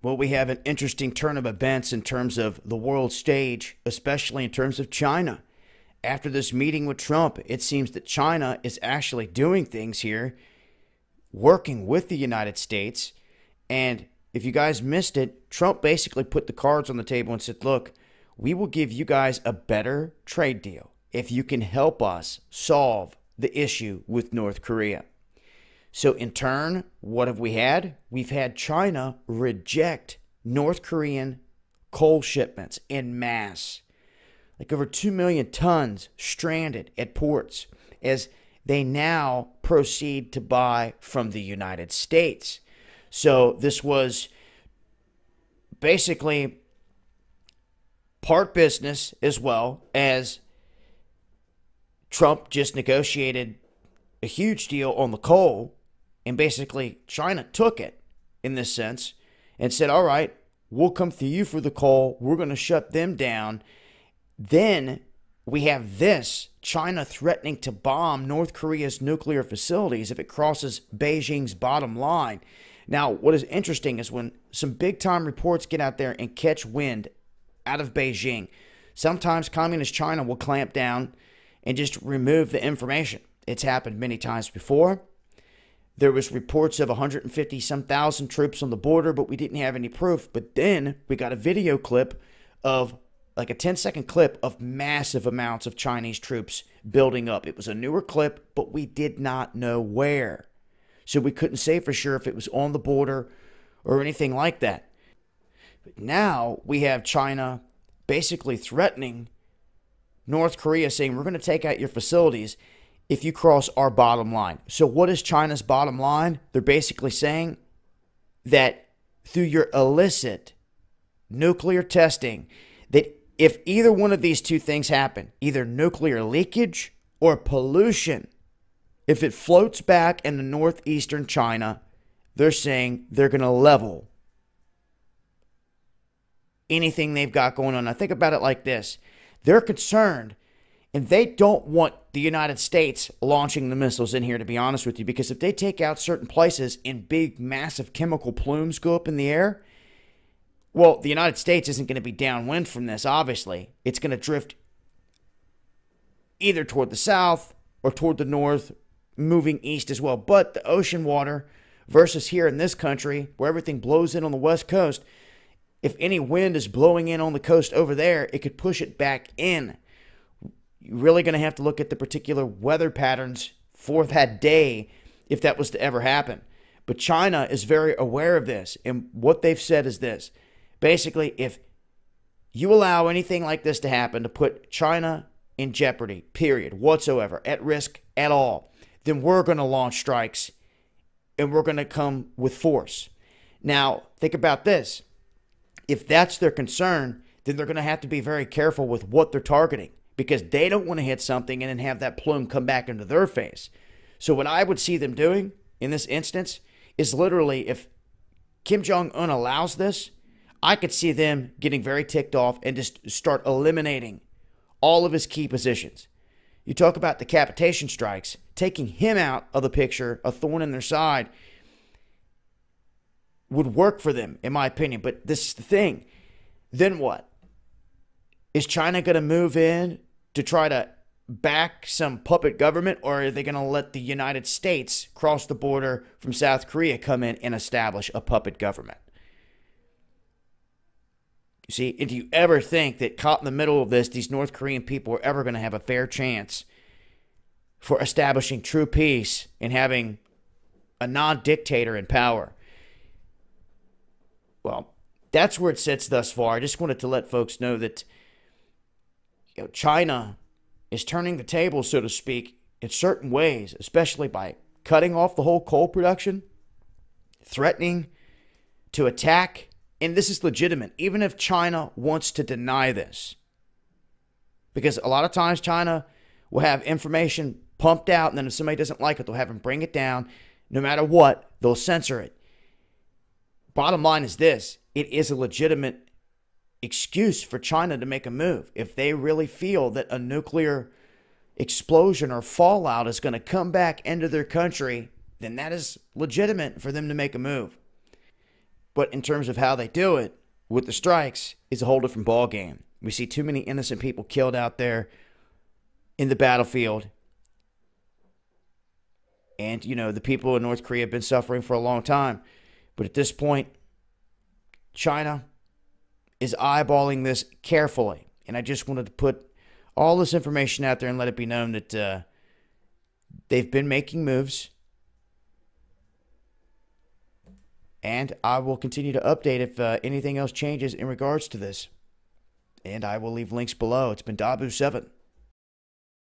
Well, we have an interesting turn of events in terms of the world stage, especially in terms of China. After this meeting with Trump, it seems that China is actually doing things here, working with the United States. And if you guys missed it, Trump basically put the cards on the table and said, look, we will give you guys a better trade deal if you can help us solve the issue with North Korea. So in turn, what have we had? We've had China reject North Korean coal shipments en masse. Like over 2 million tons stranded at ports as they now proceed to buy from the United States. So this was basically part business as well as Trump just negotiated a huge deal on the coal, and basically China took it in this sense and said, all right, we'll come through you for the coal. We're going to shut them down. Then we have this, China threatening to bomb North Korea's nuclear facilities if it crosses Beijing's bottom line. Now, what is interesting is when some big-time reports get out there and catch wind out of Beijing, sometimes communist China will clamp down and just remove the information. It's happened many times before. There was reports of 150-some thousand troops on the border, but we didn't have any proof. But then we got a video clip of, like a 10-second clip of massive amounts of Chinese troops building up. It was a newer clip, but we did not know where. So we couldn't say for sure if it was on the border or anything like that. But now we have China basically threatening North Korea, saying we're going to take out your facilities if you cross our bottom line. So what is China's bottom line? They're basically saying that through your illicit nuclear testing, that if either one of these two things happen, either nuclear leakage or pollution, if it floats back into northeastern China, they're saying they're going to level anything they've got going on. Now think about it like this. They're concerned, and they don't want the United States launching the missiles in here, to be honest with you, because if they take out certain places and big, massive chemical plumes go up in the air, well, the United States isn't going to be downwind from this, obviously. It's going to drift either toward the south or toward the north, moving east as well. But the ocean water versus here in this country, where everything blows in on the west coast, if any wind is blowing in on the coast over there, it could push it back in. You're really going to have to look at the particular weather patterns for that day if that was to ever happen. But China is very aware of this, and what they've said is this. Basically, if you allow anything like this to happen, to put China in jeopardy, period, whatsoever, at risk at all, then we're going to launch strikes, and we're going to come with force. Now, think about this. If that's their concern, then they're going to have to be very careful with what they're targeting, because they don't want to hit something and then have that plume come back into their face. So what I would see them doing in this instance is literally, if Kim Jong-un allows this, I could see them getting very ticked off and just start eliminating all of his key positions. You talk about decapitation strikes, taking him out of the picture, a thorn in their side, would work for them, in my opinion. But this is the thing. Then what? Is China going to move in to try to back some puppet government, or are they going to let the United States cross the border from South Korea, come in and establish a puppet government? You see, and do you ever think that caught in the middle of this, these North Korean people are ever going to have a fair chance for establishing true peace and having a non-dictator in power? Well, that's where it sits thus far. I just wanted to let folks know that China is turning the table, so to speak, in certain ways, especially by cutting off the whole coal production, threatening to attack. And this is legitimate, even if China wants to deny this. Because a lot of times China will have information pumped out, and then if somebody doesn't like it, they'll have them bring it down. No matter what, they'll censor it. Bottom line is this. It is a legitimate excuse for China to make a move. If they really feel that a nuclear explosion or fallout is going to come back into their country, then that is legitimate for them to make a move. But in terms of how they do it with the strikes, it's a whole different ballgame. We see too many innocent people killed out there in the battlefield. And, the people in North Korea have been suffering for a long time. But at this point, China is eyeballing this carefully. And I just wanted to put all this information out there and let it be known that they've been making moves. And I will continue to update if anything else changes in regards to this. And I will leave links below. It's been Dabu7.